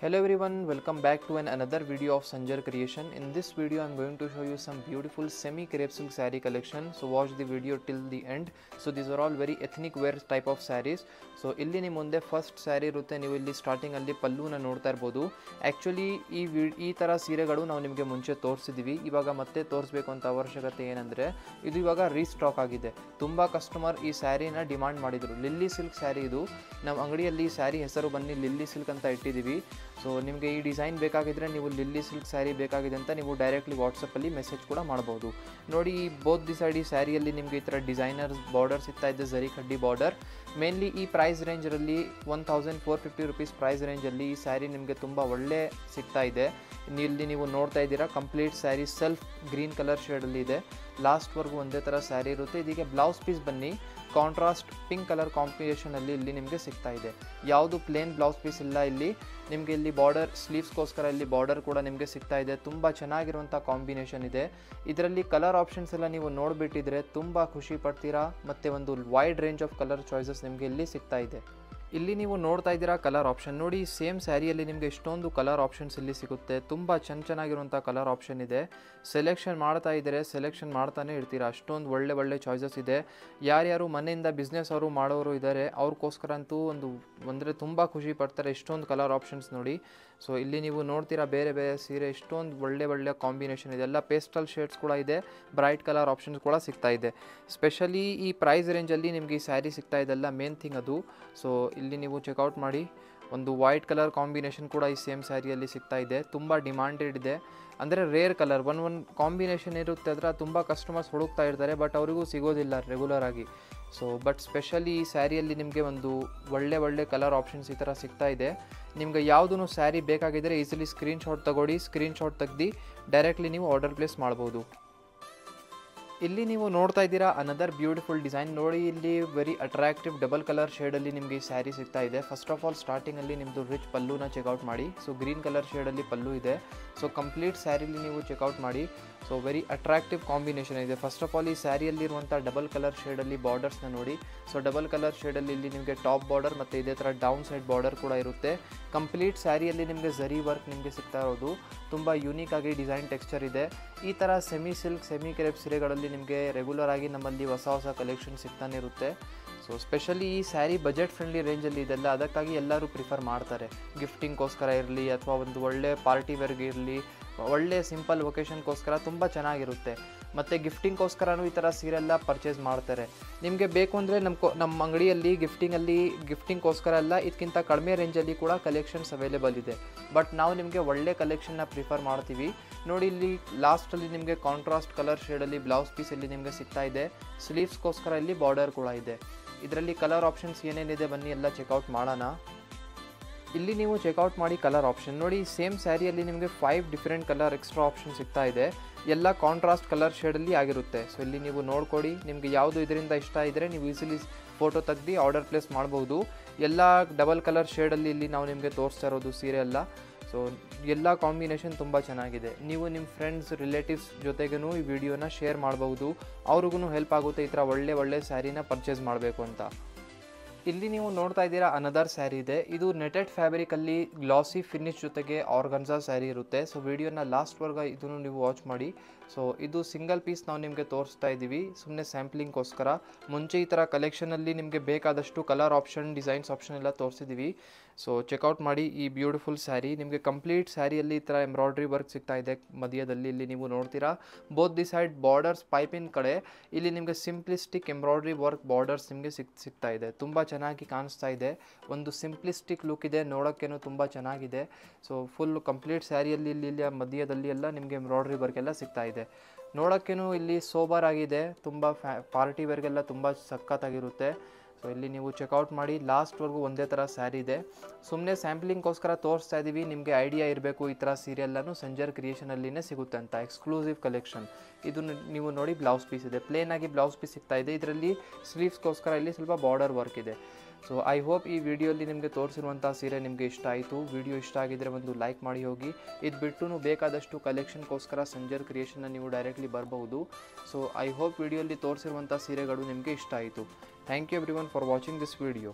Hello everyone, welcome back to another video of Sanjar Creation. In this video I am going to show you some beautiful semi crepe silk saree collection. So watch the video till the end. So these are all very ethnic wear type of sarees. So ಇಲ್ಲಿ ನಿಮ್ಮ ಮುಂದೆ first sari ಇರುತ್ತೆ. ನೀವು ಇಲ್ಲಿ starting ಅಲ್ಲಿ ಪಲ್ಲುನ ನೋಡ್ತಾ ಇರಬಹುದು. Actually ಈ ತರ ಸೀರೆಗಳು ನಾವು ನಿಮಗೆ ಮುಂಚೆ ತೋರಿಸಿದ್ವಿ. ಇವಾಗ ಮತ್ತೆ ತೋರಿಸಬೇಕು ಅಂತ ಅವಶ್ಯಕತೆ ಏನಂದ್ರೆ ಇದು ಇವಾಗ ರೀಸ್ಟಾಕ್ ಆಗಿದೆ. ತುಂಬಾ ಕಸ್ಟಮರ್ ಈ ಸ್ಯಾರಿನ ಡಿಮಾಂಡ್ ಮಾಡಿದ್ರು. ಲಿಲ್ಲಿ ಸಿಲ್ಕ್ ಸ್ಯಾರಿ ಇದು. ನಮ್ಮ ಅಂಗಡಿಯಲ್ಲಿ ಸ್ಯಾರಿ ಹೆಸರು ಬನ್ನಿ ಲಿಲ್ಲಿ ಸಿಲ್ಕ್ ಅಂತ ಇಟ್ಟಿದ್ದೀವಿ. ಸೊ ನಿಮಗೆ ಈ ಡಿಸೈನ್ ಬೇಕಾಗಿದ್ರೆ ನೀವು ಲಿಲ್ಲಿ ಸಿಲ್ಕ್ ಸ್ಯಾರಿ ಬೇಕಾಗಿದೆ ಅಂತ ನೀವು ಡೈರೆಕ್ಟ್ಲಿ ವಾಟ್ಸಪ್ಪಲ್ಲಿ ಮೆಸೇಜ್ ಕೂಡ ಮಾಡ್ಬೋದು. ನೋಡಿ ಈ ಬೋತ್ ದಿ ಸೈಡ್ ಈ ಸ್ಯಾರಿಯಲ್ಲಿ ನಿಮಗೆ ಈ ಥರ ಡಿಸೈನರ್ ಬಾರ್ಡರ್ ಸಿಗ್ತಾ ಇದೆ, ಜರಿ ಕಡ್ಡಿ ಬಾರ್ಡರ್. ಮೇನ್ಲಿ ಈ ಪ್ರೈಸ್ ರೇಂಜಲ್ಲಿ 1450 ರುಪೀಸ್ ಪ್ರೈಸ್ ರೇಂಜಲ್ಲಿ ಈ ಸ್ಯಾರಿ ನಿಮಗೆ ತುಂಬ ಒಳ್ಳೆ ಸಿಗ್ತಾ ಇದೆ. ಇಲ್ಲಿ ನೀವು ನೋಡ್ತಾ ಇದ್ದೀರಾ complete saree self green colour ಶೇಡಲ್ಲಿ ಇದೆ. ಲಾಸ್ಟ್ವರೆಗೂ ಒಂದೇ ಥರ ಸ್ಯಾರಿ ಇರುತ್ತೆ. ಇದೀಗ ಬ್ಲೌಸ್ ಪೀಸ್ ಬನ್ನಿ ಕಾಂಟ್ರಾಸ್ಟ್ ಪಿಂಕ್ ಕಲರ್ ಕಾಂಬಿನೇಷನಲ್ಲಿ ಇಲ್ಲಿ ನಿಮಗೆ ಸಿಗ್ತಾ ಇದೆ. ಯಾವುದು ಪ್ಲೇನ್ ಬ್ಲೌಸ್ ಪೀಸ್ ಇಲ್ಲ. ಇಲ್ಲಿ ನಿಮಗೆ ಇಲ್ಲಿ ಬಾರ್ಡರ್ ಸ್ಲೀವ್ಸ್ಗೋಸ್ಕರ ಇಲ್ಲಿ ಬಾರ್ಡರ್ ಕೂಡ ನಿಮಗೆ ಸಿಗ್ತಾ ಇದೆ. ತುಂಬ ಚೆನ್ನಾಗಿರುವಂಥ ಕಾಂಬಿನೇಷನ್ ಇದೆ. ಇದರಲ್ಲಿ ಕಲರ್ ಆಪ್ಷನ್ಸ್ ಎಲ್ಲ ನೀವು ನೋಡಿಬಿಟ್ಟಿದ್ರೆ ತುಂಬ ಖುಷಿ ಪಡ್ತೀರಾ. ಮತ್ತು ಒಂದು wide range of colour choices ನಿಮಗೆ ಇಲ್ಲಿ ಸಿಗ್ತಾ ಇದೆ. ಇಲ್ಲಿ ನೀವು ನೋಡ್ತಾ ಇದ್ದೀರಾ ಕಲರ್ ಆಪ್ಷನ್ ನೋಡಿ. ಸೇಮ್ ಸ್ಯಾರಿಯಲ್ಲಿ ನಿಮಗೆ ಇಷ್ಟೊಂದು ಕಲರ್ ಆಪ್ಷನ್ಸ್ ಇಲ್ಲಿ ಸಿಗುತ್ತೆ. ತುಂಬ ಚೆನ್ನಾಗಿರುವಂಥ ಕಲರ್ ಆಪ್ಷನ್ ಇದೆ. ಸೆಲೆಕ್ಷನ್ ಮಾಡ್ತಾ ಇದ್ದರೆ ಸೆಲೆಕ್ಷನ್ ಮಾಡ್ತಾನೆ ಇರ್ತೀರಾ. ಅಷ್ಟೊಂದು ಒಳ್ಳೆ ಚಾಯ್ಸಸ್ ಇದೆ. ಯಾರ್ಯಾರು ಮನೆಯಿಂದ ಬಿಸ್ನೆಸ್ ಅವರು ಮಾಡೋರು ಇದ್ದಾರೆ ಅವ್ರಿಗೋಸ್ಕರ ಅಂತೂ ಅಂದರೆ ತುಂಬ ಖುಷಿ ಪಡ್ತಾರೆ. ಇಷ್ಟೊಂದು ಕಲರ್ ಆಪ್ಷನ್ಸ್ ನೋಡಿ. ಸೊ ಇಲ್ಲಿ ನೀವು ನೋಡ್ತೀರಾ ಬೇರೆ ಬೇರೆ ಸೀರೆ ಇಷ್ಟೊಂದು ಒಳ್ಳೆ ಕಾಂಬಿನೇಷನ್ ಇದೆ. ಎಲ್ಲ ಪೇಸ್ಟಲ್ ಶೇಡ್ಸ್ ಕೂಡ ಇದೆ, ಬ್ರೈಟ್ ಕಲರ್ ಆಪ್ಷನ್ಸ್ ಕೂಡ ಸಿಗ್ತಾ ಇದೆ. ಸ್ಪೆಷಲಿ ಈ ಪ್ರೈಸ್ ರೇಂಜಲ್ಲಿ ನಿಮಗೆ ಈ ಸ್ಯಾರಿ ಸಿಗ್ತಾ ಇದೆಲ್ಲ ಮೇನ್ ಥಿಂಗ್ ಅದು. ಸೊ ಇಲ್ಲಿ ನೀವು ಚೆಕ್ಔಟ್ ಮಾಡಿ. ಒಂದು ವೈಟ್ ಕಲರ್ ಕಾಂಬಿನೇಷನ್ ಕೂಡ ಈ ಸೇಮ್ ಸ್ಯಾರಿಯಲ್ಲಿ ಸಿಗ್ತಾ ಇದೆ. ತುಂಬ ಡಿಮಾಂಡೆಡ್ ಇದೆ. ಅಂದರೆ ರೇರ್ ಕಲರ್ ಒಂದು ಕಾಂಬಿನೇಷನ್ ಇರುತ್ತೆ ಅದರ ತುಂಬ ಕಸ್ಟಮರ್ಸ್ ಹುಡುಕ್ತಾ ಇರ್ತಾರೆ, ಬಟ್ ಅವರಿಗೂ ಸಿಗೋದಿಲ್ಲ ರೆಗ್ಯುಲರ್ ಆಗಿ. ಸೊ ಬಟ್ ಸ್ಪೆಷಲಿ ಈ ಸ್ಯಾರಿಯಲ್ಲಿ ನಿಮಗೆ ಒಂದು ಒಳ್ಳೆ ಕಲರ್ ಆಪ್ಷನ್ಸ್ ಈ ಥರ ಸಿಗ್ತಾ ಇದೆ. ನಿಮಗೆ ಯಾವುದೂ ಸ್ಯಾರಿ ಬೇಕಾಗಿದ್ದರೆ ಈಸಿಲಿ ಸ್ಕ್ರೀನ್ಶಾಟ್ ತಗೊಳ್ಳಿ. ಸ್ಕ್ರೀನ್ಶಾಟ್ ತೆಗ್ದು ಡೈರೆಕ್ಟ್ಲಿ ನೀವು ಆರ್ಡರ್ ಪ್ಲೇಸ್ ಮಾಡ್ಬೋದು. ಇಲ್ಲಿ ನೀವು ನೋಡ್ತಾ ಇದ್ದೀರಾ ಅನದರ್ ಬ್ಯೂಟಿಫುಲ್ ಡಿಸೈನ್ ನೋಡಿ. ಇಲ್ಲಿ ವೆರಿ ಅಟ್ರಾಕ್ಟಿವ್ ಡಬಲ್ ಕಲರ್ ಶೇಡಲ್ಲಿ ನಿಮಗೆ ಈ ಸ್ಯಾರಿ ಸಿಗ್ತಾ ಇದೆ. ಫಸ್ಟ್ ಆಫ್ ಆಲ್ ಸ್ಟಾರ್ಟಿಂಗಲ್ಲಿ ನಿಮ್ಮದು ರಿಚ್ ಪಲ್ಲುನ ಚೆಕ್ಔಟ್ ಮಾಡಿ. ಸೊ ಗ್ರೀನ್ ಕಲರ್ ಶೇಡಲ್ಲಿ ಪಲ್ಲು ಇದೆ. ಸೊ ಕಂಪ್ಲೀಟ್ ಸ್ಯಾರಿಲಿ ನೀವು ಚೆಕ್ಔಟ್ ಮಾಡಿ. ಸೊ ವೆರಿ ಅಟ್ರಾಕ್ಟಿವ್ ಕಾಂಬಿನೇಷನ್ ಇದೆ. ಫಸ್ಟ್ ಆಫ್ ಆಲ್ ಈ ಸ್ಯಾರಿಯಲ್ಲಿರುವಂಥ ಡಬಲ್ ಕಲರ್ ಶೇಡಲ್ಲಿ ಬಾರ್ಡರ್ಸ್ನ ನೋಡಿ. ಸೊ ಡಬಲ್ ಕಲರ್ ಶೇಡಲ್ಲಿ ಇಲ್ಲಿ ನಿಮಗೆ ಟಾಪ್ ಬಾರ್ಡರ್ ಮತ್ತು ಇದೇ ಥರ ಡೌನ್ ಸೈಡ್ ಬಾರ್ಡರ್ ಕೂಡ ಇರುತ್ತೆ. ಕಂಪ್ಲೀಟ್ ಸ್ಯಾರಿಯಲ್ಲಿ ನಿಮಗೆ ಜರಿ ವರ್ಕ್ ನಿಮಗೆ ಸಿಗ್ತಾ ಇರೋದು. ತುಂಬ ಯೂನಿಕ್ ಆಗಿ ಡಿಸೈನ್ ಟೆಕ್ಸ್ಚರ್ ಇದೆ. ಈ ಥರ ಸೆಮಿ ಸಿಲ್ಕ್ ಸೆಮಿ ಕ್ರೇಪ್ ಸೀರೆಗಳಲ್ಲಿ ನಿಮಗೆ ರೆಗ್ಯುಲರ್ ಆಗಿ ನಮ್ಮಲ್ಲಿ ಹೊಸ ಕಲೆಕ್ಷನ್ ಸಿಗ್ತಾನೆ ಇರುತ್ತೆ. ಸೊ ಸ್ಪೆಷಲಿ ಈ ಸ್ಯಾರಿ ಬಜೆಟ್ ಫ್ರೆಂಡ್ಲಿ ರೇಂಜಲ್ಲಿ ಇದೆಲ್ಲ, ಅದಕ್ಕಾಗಿ ಎಲ್ಲರೂ ಪ್ರಿಫರ್ ಮಾಡ್ತಾರೆ. ಗಿಫ್ಟಿಂಗ್ಗೋಸ್ಕರ ಇರಲಿ ಅಥವಾ ಒಂದು ಒಳ್ಳೆ ಪಾರ್ಟಿ ವೇರ್ಗೆ ಇರಲಿ, ಒಳ್ಳೆ ಸಿಂಪಲ್ ಒಕೇಶನ್ಗೋಸ್ಕರ ತುಂಬ ಚೆನ್ನಾಗಿರುತ್ತೆ. ಮತ್ತು ಗಿಫ್ಟಿಂಗ್ಗೋಸ್ಕರನೂ ಈ ಥರ ಸೀರೆಲ್ಲ ಪರ್ಚೇಸ್ ಮಾಡ್ತಾರೆ. ನಿಮಗೆ ಬೇಕು ಅಂದರೆ ನಮ್ಮ ಅಂಗಡಿಯಲ್ಲಿ ಗಿಫ್ಟಿಂಗ್ಗೋಸ್ಕರ ಎಲ್ಲ ಇದಕ್ಕಿಂತ ಕಡಿಮೆ ರೇಂಜಲ್ಲಿ ಕೂಡ ಕಲೆಕ್ಷನ್ಸ್ ಅವೈಲೇಬಲ್ ಇದೆ. ಬಟ್ ನಾವು ನಿಮಗೆ ಒಳ್ಳೆ ಕಲೆಕ್ಷನ್ನ ಪ್ರಿಫರ್ ಮಾಡ್ತೀವಿ. ನೋಡಿ ಇಲ್ಲಿ ಲಾಸ್ಟಲ್ಲಿ ನಿಮಗೆ ಕಾಂಟ್ರಾಸ್ಟ್ ಕಲರ್ ಶೇಡಲ್ಲಿ ಬ್ಲೌಸ್ ಪೀಸ್ ಇಲ್ಲಿ ನಿಮಗೆ ಸಿಗ್ತಾ ಇದೆ. ಸ್ಲೀವ್ಸ್ಗೋಸ್ಕರ ಇಲ್ಲಿ ಬಾರ್ಡರ್ ಕೂಡ ಇದೆ. ಇದರಲ್ಲಿ ಕಲರ್ ಆಪ್ಷನ್ಸ್ ಏನೇನಿದೆ ಬನ್ನಿ ಎಲ್ಲ ಚೆಕ್ಔಟ್ ಮಾಡೋಣ. ಇಲ್ಲಿ ನೀವು ಚೆಕ್ಔಟ್ ಮಾಡಿ ಕಲರ್ ಆಪ್ಷನ್ ನೋಡಿ. ಸೇಮ್ ಸ್ಯಾರಿಯಲ್ಲಿ ನಿಮಗೆ 5 ಡಿಫ್ರೆಂಟ್ ಕಲರ್ ಎಕ್ಸ್ಟ್ರಾ ಆಪ್ಷನ್ ಸಿಗ್ತಾ ಇದೆ. ಎಲ್ಲ ಕಾಂಟ್ರಾಸ್ಟ್ ಕಲರ್ ಶೇಡಲ್ಲಿ ಆಗಿರುತ್ತೆ. ಸೊ ಇಲ್ಲಿ ನೀವು ನೋಡ್ಕೊಡಿ. ನಿಮಗೆ ಯಾವುದು ಇದರಿಂದ ಇಷ್ಟ ಇದ್ದರೆ ನೀವು ಈಸಿಲಿ ಫೋಟೋ ತೆಗ್ದು ಆರ್ಡರ್ ಪ್ಲೇಸ್ ಮಾಡ್ಬೋದು. ಎಲ್ಲ ಡಬಲ್ ಕಲರ್ ಶೇಡಲ್ಲಿ ಇಲ್ಲಿ ನಾವು ನಿಮಗೆ ತೋರಿಸ್ತಾ ಇರೋದು ಸೀರೆ ಎಲ್ಲ. ಸೊ ಎಲ್ಲ ಕಾಂಬಿನೇಷನ್ ತುಂಬ ಚೆನ್ನಾಗಿದೆ. ನೀವು ನಿಮ್ಮ ಫ್ರೆಂಡ್ಸ್ ರಿಲೇಟಿವ್ಸ್ ಜೊತೆಗೂ ಈ ವಿಡಿಯೋನ ಶೇರ್ ಮಾಡ್ಬೋದು. ಅವ್ರಿಗೂ ಹೆಲ್ಪ್ ಆಗುತ್ತೆ ಈ ಥರ ಒಳ್ಳೆ ಸ್ಯಾರಿನ ಪರ್ಚೇಸ್ ಮಾಡಬೇಕು ಅಂತ. ಇಲ್ಲಿ ನೀವು ನೋಡ್ತಾ ಇದ್ದೀರಾ ಅನದರ್ ಸ್ಯಾರಿ ಇದೆ. ಇದು ನೆಟೆಡ್ ಫ್ಯಾಬ್ರಿಕಲ್ಲಿ ಗ್ಲಾಸಿ ಫಿನಿಶ್ ಜೊತೆಗೆ ಆರ್ಗನ್ಸಾ ಸ್ಯಾರಿ ಇರುತ್ತೆ. ಸೊ ವಿಡಿಯೋನ ಲಾಸ್ಟ್ವರೆಗೂ ಇದನ್ನು ನೀವು ವಾಚ್ ಮಾಡಿ. ಸೊ ಇದು ಸಿಂಗಲ್ ಪೀಸ್ ನಾವು ನಿಮಗೆ ತೋರಿಸ್ತಾ ಇದ್ದೀವಿ ಸುಮ್ಮನೆ ಸ್ಯಾಂಪ್ಲಿಂಗ್ಗೋಸ್ಕರ. ಮುಂಚೆ ಈ ಥರ ಕಲೆಕ್ಷನಲ್ಲಿ ನಿಮಗೆ ಬೇಕಾದಷ್ಟು ಕಲರ್ ಆಪ್ಷನ್ ಡಿಸೈನ್ಸ್ ಆಪ್ಷನ್ ಎಲ್ಲ ತೋರಿಸಿದ್ದೀವಿ. ಸೊ ಚೆಕ್ಔಟ್ ಮಾಡಿ ಈ ಬ್ಯೂಟಿಫುಲ್ ಸ್ಯಾರಿ. ನಿಮಗೆ ಕಂಪ್ಲೀಟ್ ಸ್ಯಾರಿಯಲ್ಲಿ ಈ ಥರ ಎಂಬ್ರಾಯ್ಡ್ರಿ ವರ್ಕ್ ಸಿಗ್ತಾ ಇದೆ ಮಧ್ಯದಲ್ಲಿ. ಇಲ್ಲಿ ನೀವು ನೋಡ್ತೀರಾ ಬೋತ್ ದಿ ಸೈಡ್ ಬಾರ್ಡರ್ಸ್ ಪೈಪಿನ ಕಡೆ ಇಲ್ಲಿ ನಿಮಗೆ ಸಿಂಪ್ಲಿಸ್ಟಿಕ್ ಎಂಬ್ರಾಯ್ಡ್ರಿ ವರ್ಕ್ ಬಾರ್ಡರ್ಸ್ ನಿಮಗೆ ಸಿಗ್ತಾ ಇದೆ. ತುಂಬ ಚೆನ್ನಾಗಿ ಕಾಣಿಸ್ತಾ ಇದೆ. ಒಂದು ಸಿಂಪ್ಲಿಸ್ಟಿಕ್ ಲುಕ್ ಇದೆ, ನೋಡೋಕ್ಕೇನು ತುಂಬ ಚೆನ್ನಾಗಿದೆ. ಸೊ ಫುಲ್ ಕಂಪ್ಲೀಟ್ ಸ್ಯಾರಿಯಲ್ಲಿ ಇಲ್ಲಿ ಮಧ್ಯದಲ್ಲಿ ಎಲ್ಲ ನಿಮಗೆ ಎಂಬ್ರಾಯ್ಡ್ರಿ ವರ್ಕ್ ಎಲ್ಲ ಸಿಗ್ತಾ ಇದೆ. ನೋಡೋಕ್ಕೇನು ಇಲ್ಲಿ ಸೋಬರ್ ಆಗಿದೆ. ತುಂಬ ಪಾರ್ಟಿ ವೇರ್ಗೆಲ್ಲ ತುಂಬ ಸಖತ್ತಾಗಿರುತ್ತೆ. ಸೊ ಇಲ್ಲಿ ನೀವು ಚೆಕ್ಔಟ್ ಮಾಡಿ. ಲಾಸ್ಟ್ವರೆಗೂ ಒಂದೇ ಥರ ಸ್ಯಾರಿ ಇದೆ. ಸುಮ್ಮನೆ ಸ್ಯಾಂಪ್ಲಿಂಗ್ಗೋಸ್ಕರ ತೋರಿಸ್ತಾ ಇದ್ದೀವಿ. ನಿಮಗೆ ಐಡಿಯಾ ಇರಬೇಕು ಈ ಥರ ಸೀರೆಲ್ಲನೂ ಸಂಜರ್ ಕ್ರಿಯೇಷನಲ್ಲಿನೇ ಸಿಗುತ್ತೆ ಅಂತ ಎಕ್ಸ್ಕ್ಲೂಸಿವ್ ಕಲೆಕ್ಷನ್. ಇದು ನೀವು ನೋಡಿ ಬ್ಲೌಸ್ ಪೀಸ್ ಇದೆ. ಪ್ಲೇನ್ ಆಗಿ ಬ್ಲೌಸ್ ಪೀಸ್ ಸಿಗ್ತಾ ಇದೆ. ಇದರಲ್ಲಿ ಸ್ಲೀವ್ಸ್ಗೋಸ್ಕರ ಇಲ್ಲಿ ಸ್ವಲ್ಪ ಬಾರ್ಡರ್ ವರ್ಕ್ ಇದೆ. ಸೊ ಐ ಹೋಪ್ ಈ ವಿಡಿಯೋಲಿ ನಿಮಗೆ ತೋರಿಸಿರುವಂಥ ಸೀರೆ ನಿಮಗೆ ಇಷ್ಟ ಆಯಿತು. ವಿಡಿಯೋ ಇಷ್ಟ ಆಗಿದ್ದರೆ ಒಂದು ಲೈಕ್ ಮಾಡಿ ಹೋಗಿ. ಇದು ಬಿಟ್ಟು ಬೇಕಾದಷ್ಟು ಕಲೆಕ್ಷನ್ಗೋಸ್ಕರ ಸಂಜರ್ ಕ್ರಿಯೇಷನ್ನ ನೀವು ಡೈರೆಕ್ಟ್ಲಿ ಬರ್ಬೋದು. ಸೊ ಐ ಹೋಪ್ ವಿಡಿಯೋಲಿ ತೋರಿಸಿರುವಂಥ ಸೀರೆಗಳು ನಿಮಗೆ ಇಷ್ಟ ಆಯಿತು. Thank you everyone for watching this video.